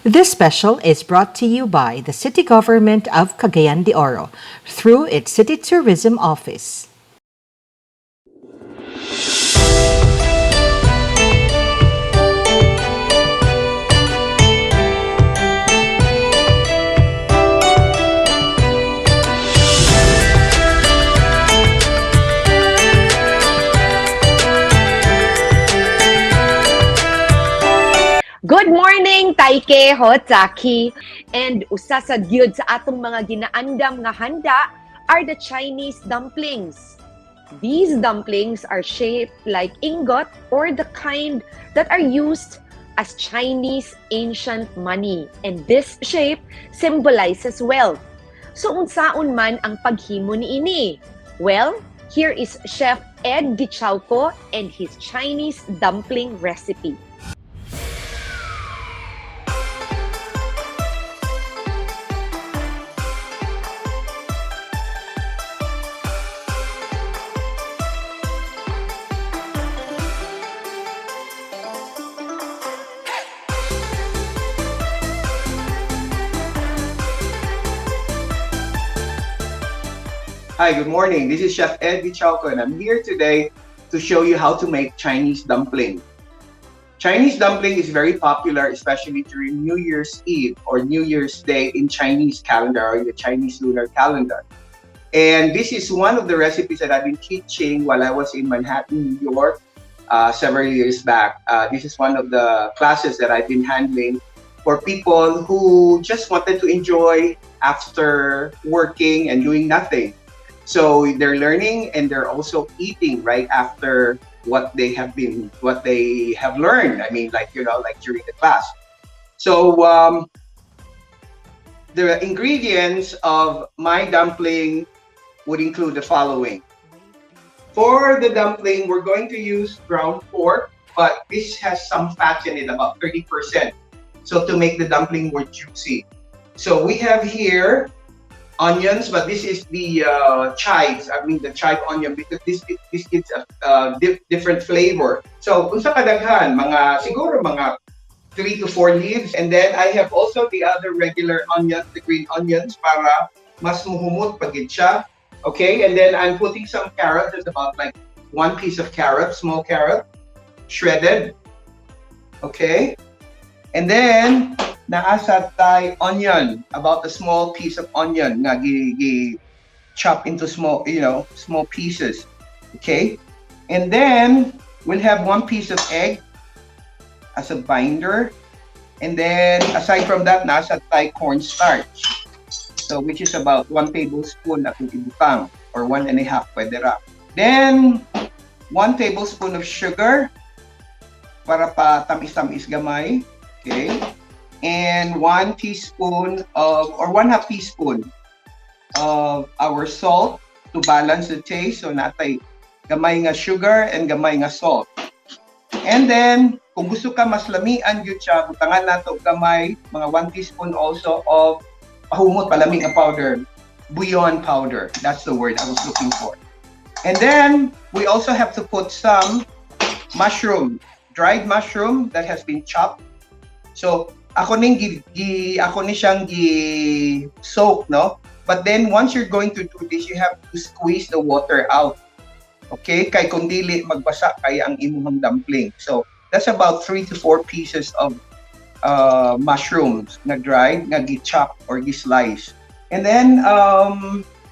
This special is brought to you by the City Government of Cagayan de Oro through its City Tourism Office. Good morning, Taike, Hotsaki! And usa sa gyud sa atong mga ginaandam nga handa are the Chinese dumplings. These dumplings are shaped like ingot or the kind that are used as Chinese ancient money. And this shape symbolizes wealth. So unsaon man ang paghimo niini? Well, here is Chef Ed Dychauco and his Chinese dumpling recipe. Hi, good morning. This is Chef Ed Dychauco, and I'm here today to show you how to make Chinese dumpling. Chinese dumpling is very popular, especially during New Year's Eve or New Year's Day in Chinese calendar or the Chinese lunar calendar. And this is one of the recipes that I've been teaching while I was in Manhattan, New York, several years back. This is one of the classes that I've been handling for people who just wanted to enjoy after working and doing nothing. So they're learning and they're also eating right after what they have learned. I mean, like during the class. So the ingredients of my dumpling would include the following. For the dumpling, we're going to use ground pork, but this has some fat in it, about 30%. So to make the dumpling more juicy. So we have here onions, but this is the chives. I mean the chive onion because this gives a different flavor. So kung sa kadaghan, siguro mga 3 to 4 leaves. And then I have also the other regular onions, the green onions, para mas muhumot pagid siya. Okay, and then I'm putting some carrots. It's about like 1 piece of carrot, small carrot, shredded. Okay, and then naasa tay onion, about a small piece of onion nga chop into small pieces. Okay, and then we'll have 1 piece of egg as a binder, and then aside from that nasa tay cornstarch, so which is about 1 tablespoon akong ibutang or 1.5 pwede ra. Then 1 tablespoon of sugar para pa tamis-tamis gamay. Okay, and 1 teaspoon of, or 1/2 teaspoon of our salt to balance the taste. So natay gamay nga sugar and gamay nga salt. And then kung gusto ka mas lamian gyud siya, butangan nato gamay mga 1 teaspoon also of pahumot palami nga powder, bouillon powder. That's the word I was looking for. And then we also have to put some mushroom, dried mushroom that has been chopped. So ako ni siyang soak, no? But then once you're going to do this, you have to squeeze the water out. Okay? Kay kung dili magbasa kay ang imong dumpling. So that's about 3 to 4 pieces of mushrooms na dried, na gi-chop or gi-slice. And then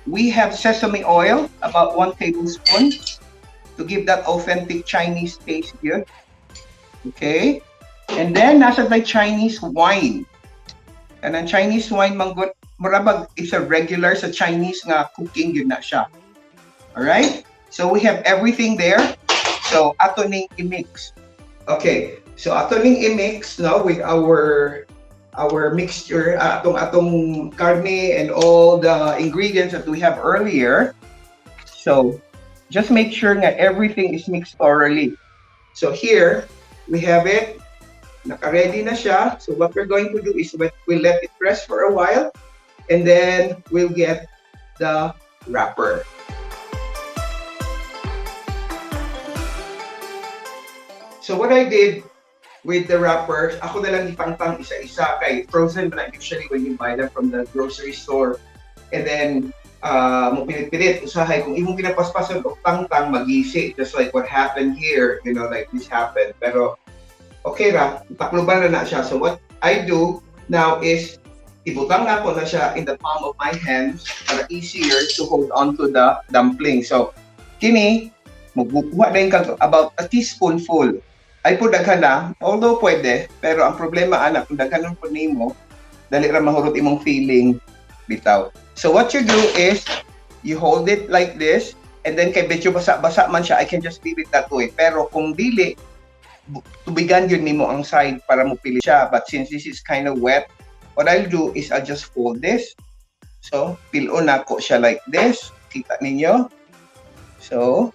we have sesame oil, about 1 tablespoon to give that authentic Chinese taste here. Okay? And then nasa tay Chinese wine. And ang Chinese wine manggut murabag it's a regular sa Chinese nga cooking yun na siya. All right? So we have everything there. So ato ning i-mix. Okay. So ato ning i-mix now with our mixture, atong karne and all the ingredients that we have earlier. So just make sure that everything is mixed thoroughly. So here we have it. Naka-ready na siya. So what we're going to do is we'll let it rest for a while and then we'll get the wrapper. So what I did with the wrappers. Ako na lang ipangtang isa-isa kay frozen na usually when you buy them from the grocery store. And then, mo pilit-pilit, usahay, kung imong pinapaspasan o tangtang, magisi, just like what happened here, you know, like this happened. Pero, okay ra, takluban na siya. So what I do now is, ibutang na ko na siya in the palm of my hands para easier to hold on to the dumpling. So, kini, magbukuha na yung about a teaspoonful. Ay po daghan na, although pwede, pero ang problema anak, kung daghan po nimo, dali ra mahurot imong feeling bitaw. So what you do is, you hold it like this, and then kay medyo basa-basa man siya, I can just leave it that way. Pero kung dili, tubigan yun nimo ang side para mo pili siya. But since this is kind of wet, what I'll do is I'll just fold this. So, pilo na ko siya like this. Kita ninyo? So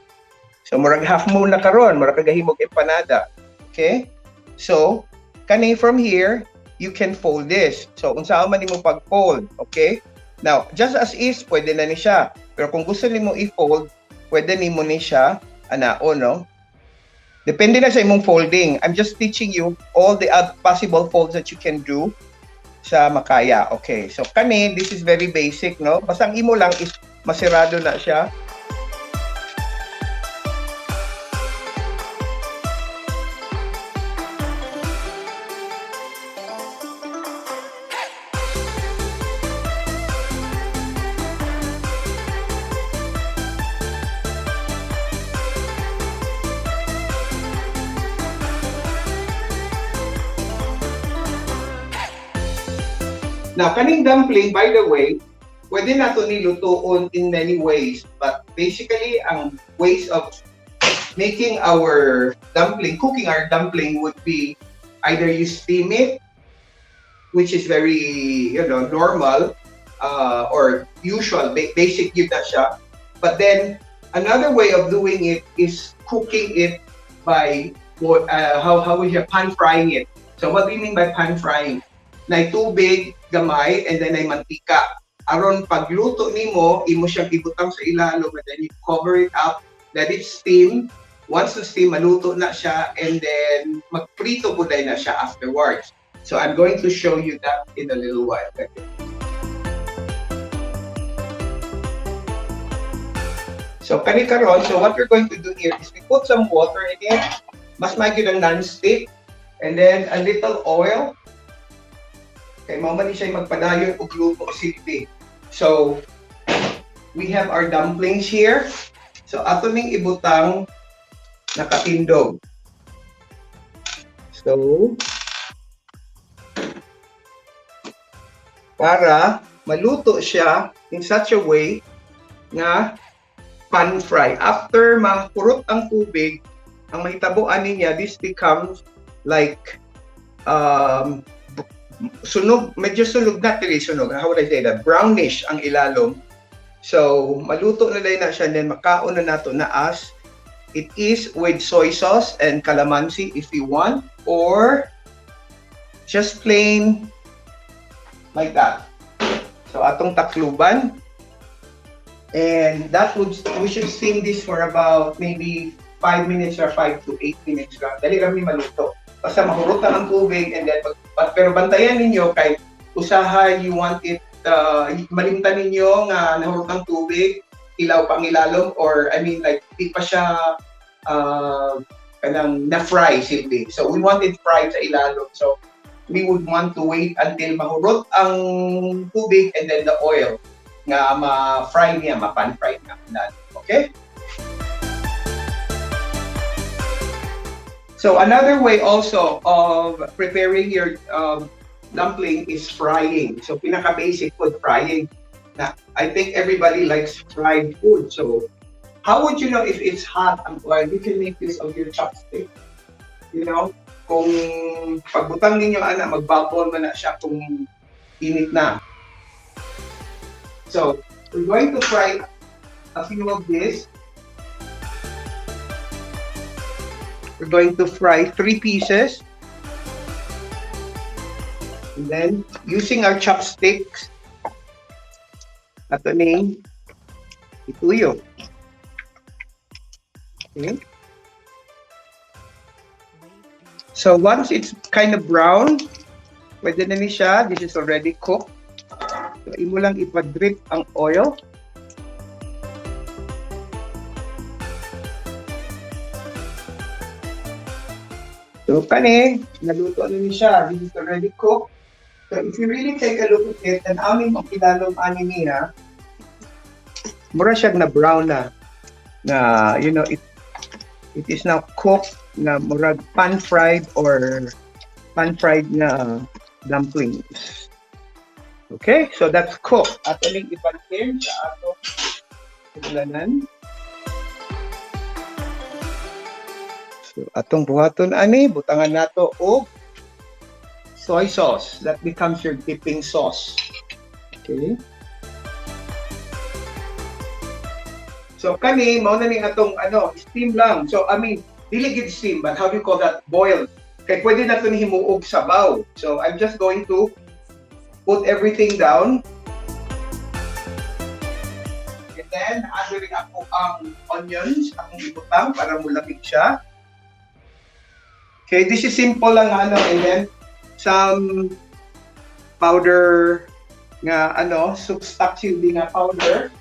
murag half moon na karon, murag kagahimog empanada. Okay? So, kani from here, you can fold this. So, unsa man nimo pag-fold, okay? Now, just as is, pwede na ni siya. Pero kung gusto nimo i-fold, pwede nimo ni siya anao, no? Depende na sa imong folding. I'm just teaching you all the possible folds that you can do sa makaya. Okay, so kani, this is very basic, no? Basta ang imo lang is masirado na siya. Now, kaning dumpling, by the way, pwede nato nilutuon in many ways. But basically, ang ways of making our dumpling, cooking our dumpling would be either you steam it, which is very, you know, normal or usual, basic yun na siya. But then, another way of doing it is cooking it by, how we have pan frying it. So what do you mean by pan frying? Na tubig, gamay, and then ay mantika. Aron pagluto nimo, imo siyang ibutang sa ilalom, and then you cover it up, let it steam. Once the steam, maluto na siya, and then magprito po na siya afterwards. So I'm going to show you that in a little while. Okay. So kani karon, so what we're going to do here is we put some water in it, mas magyud ang non-stick, and then a little oil. Kay mao man siya magpadayon og luto silbi. So we have our dumplings here. So ato ning ibutang nakatindog. So para maluto siya in such a way na pan fry. After makurot ang tubig, ang mahitabuan niya, this becomes like sunog, medyo sunog, not really sunog, how would I say that? Brownish ang ilalom. So, maluto na lang na siya, then makaon na nato na as it is with soy sauce and calamansi if you want, or just plain like that. So, atong takluban. And that would, we should steam this for about maybe 5 minutes or 5 to 8 minutes. Dali kami maluto. Basta mahurot na ang tubig, and then pero bantayan ninyo kay usahay you want it malimtan ninyo nga nahurot ang tubig, ilaw pang ilalom, or I mean like di pa siya kanang na-fry silbi. So we want it fried sa ilalom. So we would want to wait until mahurot ang tubig and then the oil nga ma-fry niya, ma-pan-fry niya. Okay? So another way also of preparing your dumpling is frying. So pinaka-basic food, frying. Now, I think everybody likes fried food. So how would you know if it's hot and oil? You can make this of your chopstick. You know, kung pagbutang ninyo ana, magbabol man na siya kung init na. So we're going to fry a few of this. We're going to fry 3 pieces. And then, using our chopsticks, ito ning ituyo. Okay. So once it's kind of brown, pwede na ni siya. This is already cooked. So imo lang ipa-drip ang oil. So kani, naluto na ni siya. This is already cooked. So if you really take a look at it, and aming makilalong ani niya, mura siya na brown na. You know, it is now cooked na murag pan-fried or pan-fried na dumplings. Okay, so that's cooked. Ato ning ipantin sa ato ulanan. So atong buhaton ani, butangan nato og soy sauce. That becomes your dipping sauce. Okay. So kani mao na ning atong steam lang. So I mean, dili gid steam, but how do you call that? Boiled. Kay pwede na ito himuog sabaw. So I'm just going to put everything down. And then add rin ako ang onions, akong ibutang para mulamig siya. Okay, this is simple lang and then some powder nga soup stock chili nga powder.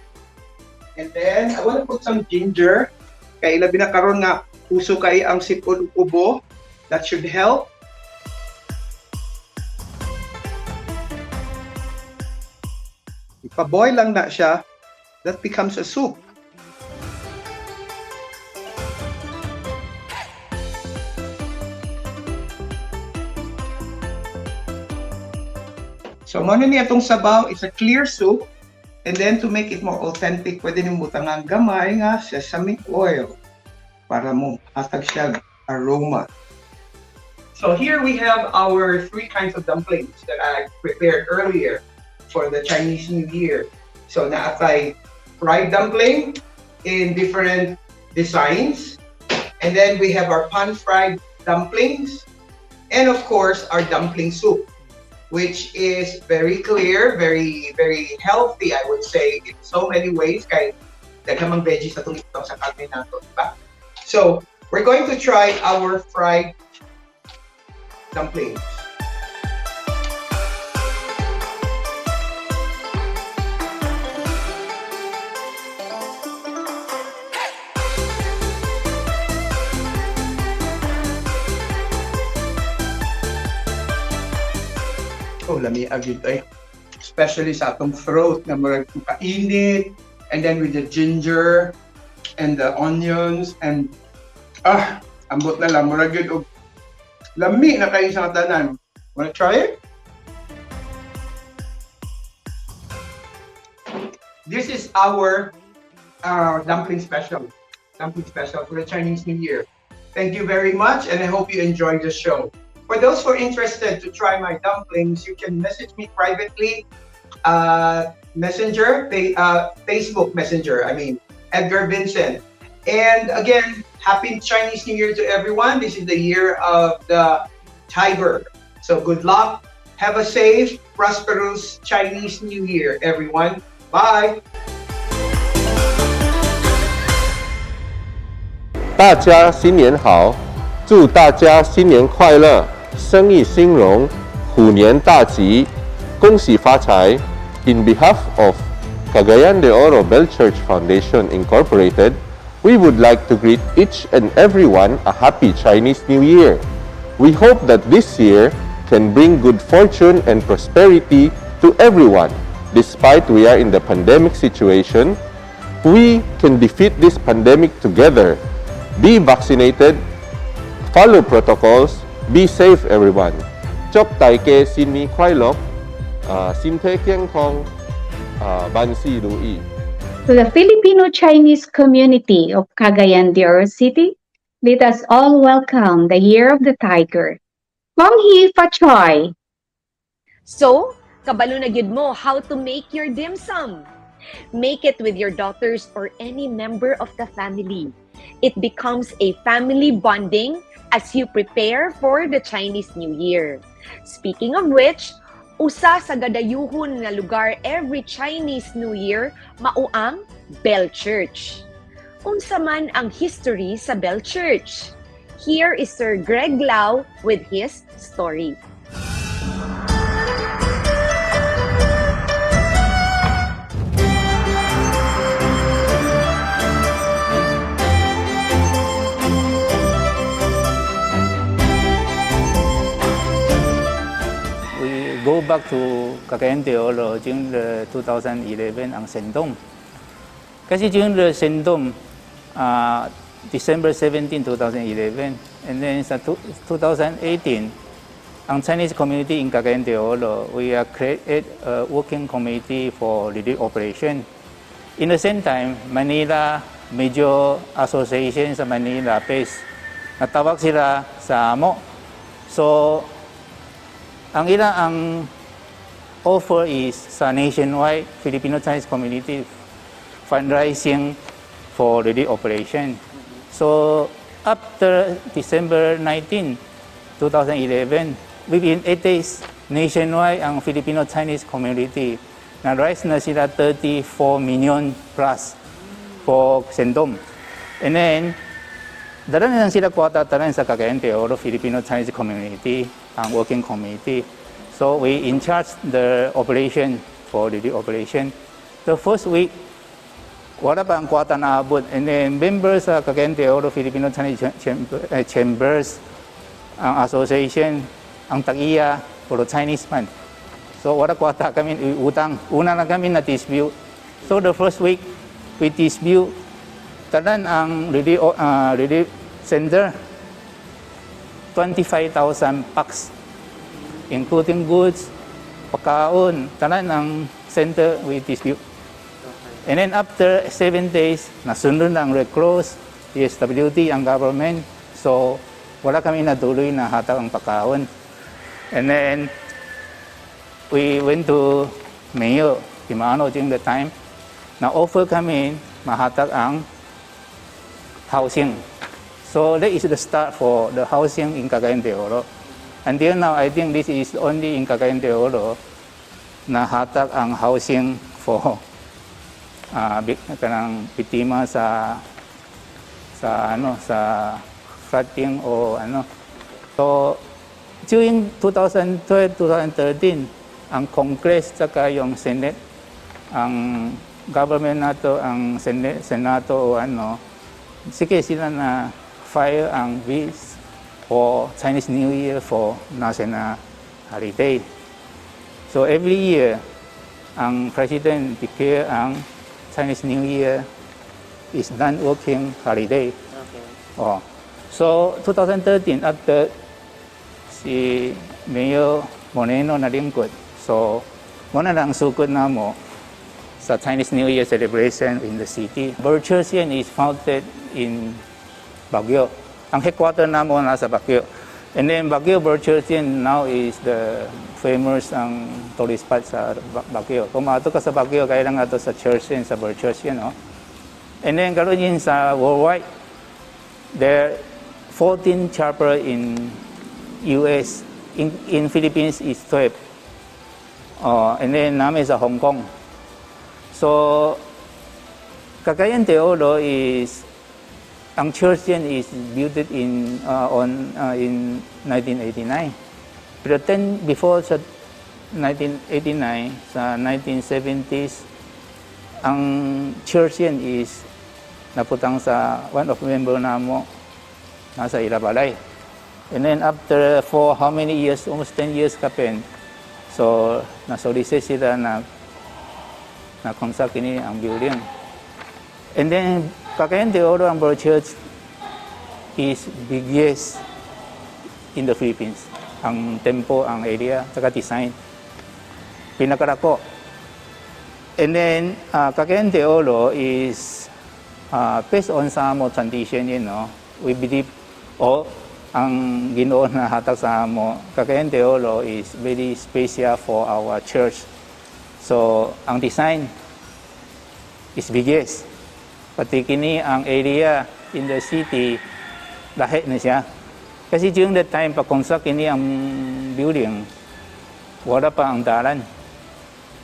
And then I want to put some ginger. Kay labi na karon nga puso kay ang sipon ubo. That should help. Ipa-boil lang na siya. That becomes a soup. So, muna niya itong sabaw, it's a clear soup. And then, to make it more authentic, pwede niyong butangan gamay nga sesame oil para mo hatag siya aroma. So, here we have our 3 kinds of dumplings that I prepared earlier for the Chinese New Year. So, naatay fried dumpling in different designs. And then, we have our pan-fried dumplings. And, of course, our dumpling soup, which is very clear, very, very healthy, I would say, in so many ways. Kaya daghang veggies na itong sa karne nato, diba? So, we're going to try our fried dumplings. Oh, lami agad ay. Especially sa atong throat na murag kainit, and then with the ginger and the onions and ambot na lang murag yun og lami na kayo sa tanan. Wanna try it? This is our dumpling special for the Chinese New Year. Thank you very much, and I hope you enjoyed the show. For those who are interested to try my dumplings, you can message me privately, Messenger, Facebook Messenger, Edgar Vincent. And again, happy Chinese New Year to everyone. This is the year of the Tiger. So good luck. Have a safe, prosperous Chinese New Year, everyone. Bye. 大家新年好，祝大家新年快乐，生意兴隆，虎年大吉，恭喜发财。In behalf of Cagayan de Oro Bell Church Foundation Incorporated, we would like to greet each and everyone a happy Chinese New Year. We hope that this year can bring good fortune and prosperity to everyone. Despite we are in the pandemic situation, we can defeat this pandemic together. Be vaccinated, follow protocols, be safe everyone. Chúc đại gia xin niên khoai lộc, xin thể kiên khang, vạn sự如意. To the Filipino-Chinese community of Cagayan de Oro City, let us all welcome the Year of the Tiger. Wang Hi Fa Choi. So, kabalo na gyud mo how to make your dim sum. Make it with your daughters or any member of the family. It becomes a family bonding as you prepare for the Chinese New Year. Speaking of which, usa sa gadayuhon nga lugar every Chinese New Year mao ang Bell Church. Unsa man ang history sa Bell Church? Here is Sir Greg Lau with his story. We go back to Cagayan de Oro during the 2011 ang Sendong. Kasi during the Sendong, December 17, 2011, and then sa 2018, ang Chinese community in Cagayan de Oro, we created a working committee for relief operation. In the same time, Manila Major Association sa Manila based, natawag sila sa amo. So, ang offer is sa nationwide Filipino Chinese community fundraising for relief operation. So after December 19, 2011, within 8 days, nationwide ang Filipino Chinese community na-rise na sila 34 million plus for Sendom. And then, dala na lang sila kwata talan sa Cagayan de Oro Filipino Chinese community, ang working committee. So we in charge the operation for the operation. The first week, wala pa ang kwata na abot. And then members sa Cagayan de Oro Filipino Chinese Chambers, ang association, ang tag-iya, puro Chinese man. So wala kwata kami utang. Una na kami na dispute. So the first week, we dispute. Talan ang relief center, 25,000 packs, including goods, pagkaon, talan ang center we dispute. And then after 7 days, nasunod na ang Red Cross, DSWD, ang government. So wala kami natuloy na hatag ang pagkaon. And then we went to Mayor Timano during the time. Na-offer kami mahatag ang housing. So that is the start for the housing in Cagayan de Oro. Until now, I think this is only in Cagayan de Oro na hatag ang housing for kanang biktima sa flooding o ano. So during 2012-2013, ang Congress saka yung Senate, ang government nato, ang Senato o ano, sige sila na file ang bills for Chinese New Year for national holiday. So every year, ang President declare ang Chinese New Year is non-working holiday. Okay. Oh. So 2013, after si Mayor Moreno na lingkod, so muna lang sukod na mo sa Chinese New Year celebration in the city. Virtual CN is founded in Baguio. Ang headquarter na mo nasa Baguio. And then Baguio Virtual CN now is the famous ang tourist spot sa Baguio. Kung maato ka sa Baguio, kaya lang ato sa church CN, sa Virtual CN. No? And then karon yun sa worldwide, there are 14 chapter in US. In Philippines is 12. And then namin sa Hong Kong. So, Cagayan de Oro is, ang church yan is built in 1989. Pero before sa 1989, sa 1970s, ang church yan is naputang sa one of member namo nasa Ilabalay. And then after for how many years, almost 10 years kapen, so nasolicit sila na construct ini ang building. And then Cagayan de Oro ang church is biggest in the Philippines. Ang tempo, ang area, saka design. Pinakarako. And then Cagayan de Oro is based on some tradition, you know, we believe ang Ginoo na hatag sa amo, Cagayan de Oro is very special for our church. So, ang design is biggest. Pati kini ang area in the city, lahat na siya. Kasi during that time, pag-construct kini ang building, wala pa ang dalan.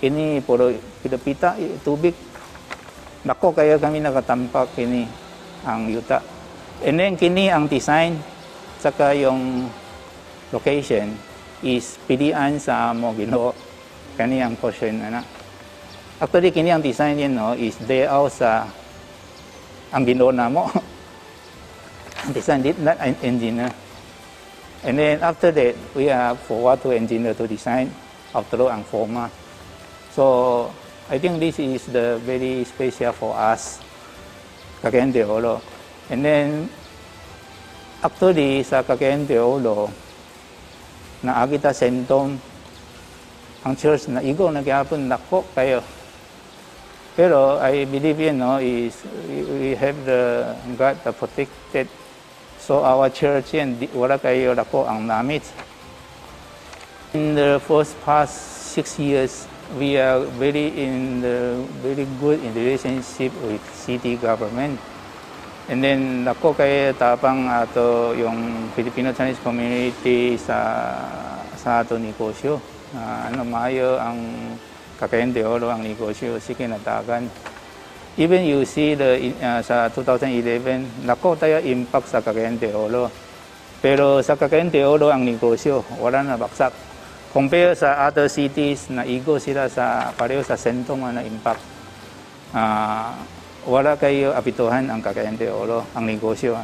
Kini puro pita-pita, tubig. Nako, kaya kami nakatampak kini ang yuta. And then kini ang design, Saka yung location is pilian sa mo Ginoo kaniyang portion ana. Actually kaniyang design yan no is layout sa ang Ginoo namo. Design did not an engineer. And then after that we have forward to engineer to design after ang forma. So I think this is the very special for us Cagayan de Oro. And then actually sa Cagayan de Oro na agita sentong ang church na igo nagyapon nako kayo. Pero I believe is we have the God the protected. So our church yan wala kayo nako ang namit. In the past 6 years we are very good in relationship with city government. And then nako kay tapang ato yung Filipino Chinese community sa ato negosyo. Maayo ang Cagayan de Oro ang negosyo sige natagan. Even you see sa 2011 nako tayo impact sa Cagayan de Oro. Pero sa Cagayan de Oro ang negosyo wala na baksak. Compare sa other cities na igo sila sa pareho sa sentong na impact. Wala kayo apituhan ang Cagayan de Oro, ang negosyo.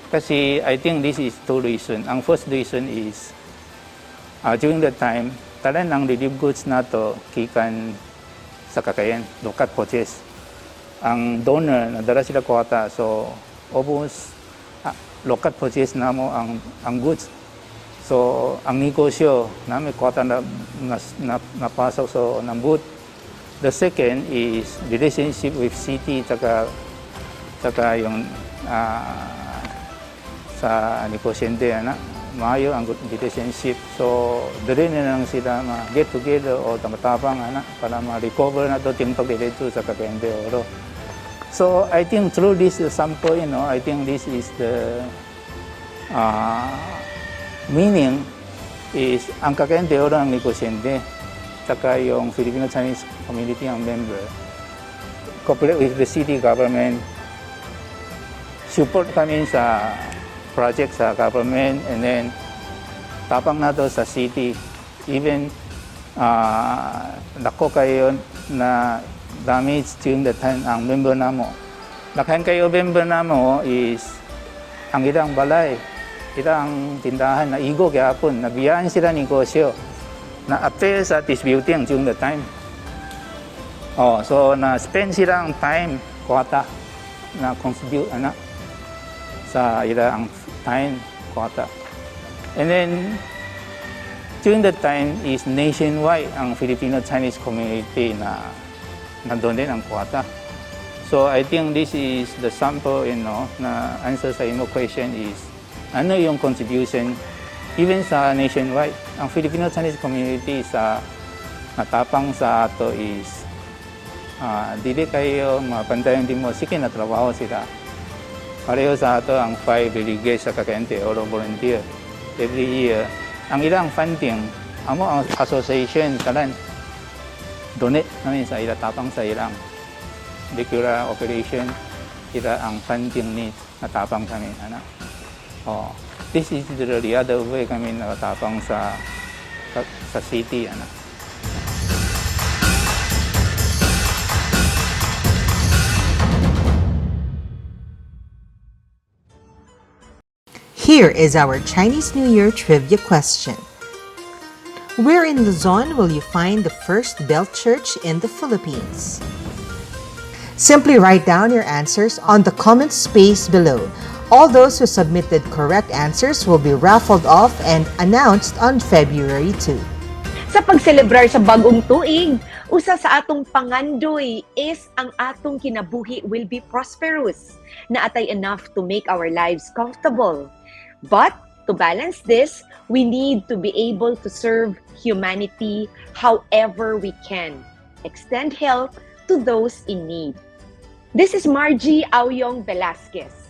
Kasi I think this is two reasons. Ang first reason is during that time, talan ang relief goods na to kikan sa Cagayan, local purchase. Ang donor, nadala sila kwota. So, almost local purchase na mo ang goods. So, ang negosyo namin kwota na napasok so ng booth. The second is relationship with city tsaka yung sa negosyante maayo ang relationship. So dili na lang sila get together o tamatapang para ma-recover na to timpag diretso sa Cagayan de Oro. So I think through this sample, I think this is the meaning is ang Cagayan de Oro ang negosyante. Saka yung Filipino Chinese community ang member, cooperate with the city government, support kami sa project sa government, and then tapang na to sa city. Even nako kayo na damage during the time ang member namo. Nakhan kayo member namo is ang ilang balay, ilang tindahan na igo gyapon, nabiyaan sila negosyo. Na appear sa distributing during the time. So na spend sila ang time, quota, na contribute sa ilang time, quota. And then, during that time is nationwide ang Filipino Chinese community na nandun din ang quota. So I think this is the sample, na answer sa imo question is, ano yung contribution even sa nationwide, ang Filipino Chinese community sa natapang sa ato is dili kayo mapantayan din mo, sige na trabaho sila. Pareho sa ato ang 5 delegates sa Cagayan de Oro volunteer every year. Ang ilang funding, ang association kalan, donate namin sa ilang tapang sa ilang regular operation, ila ang funding needs natapang kami. This is the other way kami nakatapang sa city. Here is our Chinese New Year trivia question. Where in Luzon will you find the first bell church in the Philippines? Simply write down your answers on the comment space below. All those who submitted correct answers will be raffled off and announced on February 2. Sa pagselebrar sa bagong tuig, usa sa atong pangandoy is ang atong kinabuhi will be prosperous, na atay enough to make our lives comfortable. But to balance this, we need to be able to serve humanity however we can. Extend help to those in need. This is Margie Auyong-Velasquez.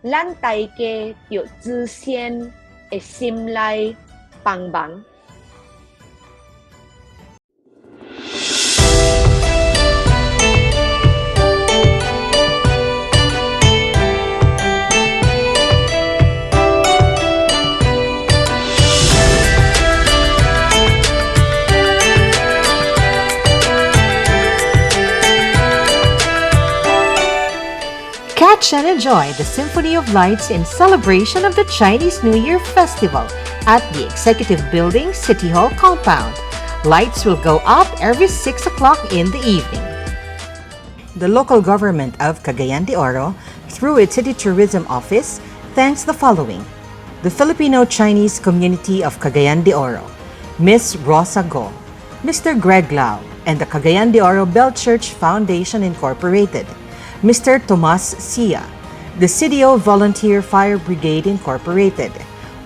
Lan tai ke yu zi xian e sim lai pang bang. Watch and enjoy the Symphony of Lights in celebration of the Chinese New Year Festival at the Executive Building City Hall compound. Lights will go up every 6 o'clock in the evening. The local government of Cagayan de Oro, through its City Tourism Office, thanks the following: the Filipino-Chinese community of Cagayan de Oro, Miss Rosa Go, Mr. Greg Lau, and the Cagayan de Oro Bell Church Foundation Incorporated, Mr. Tomas Sia, the CDO Volunteer Fire Brigade Incorporated,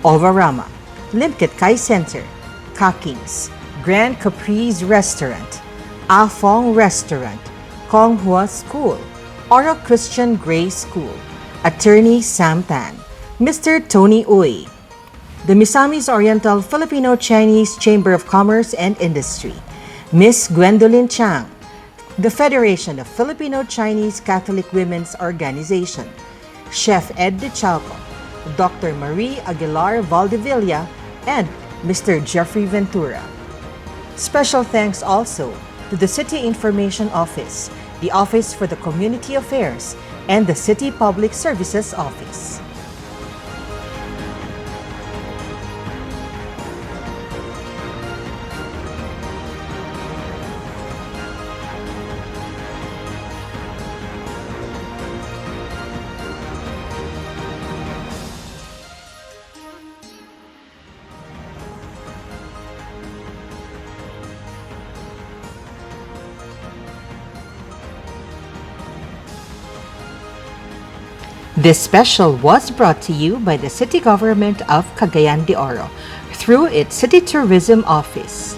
Ovarama, Limkit Kai Center, Kakings, Grand Capri's Restaurant, Afong Restaurant, Konghua School, Oro Christian Grey School, Attorney Sam Tan, Mr. Tony Uy, the Misamis Oriental Filipino-Chinese Chamber of Commerce and Industry, Miss Gwendolyn Chang, the Federation of Filipino-Chinese Catholic Women's Organization, Chef Ed Dychauco, Dr. Marie Aguilar Valdevilla, and Mr. Jeffrey Ventura. Special thanks also to the City Information Office, the Office for the Community Affairs, and the City Public Services Office. This special was brought to you by the City Government of Cagayan de Oro through its City Tourism Office.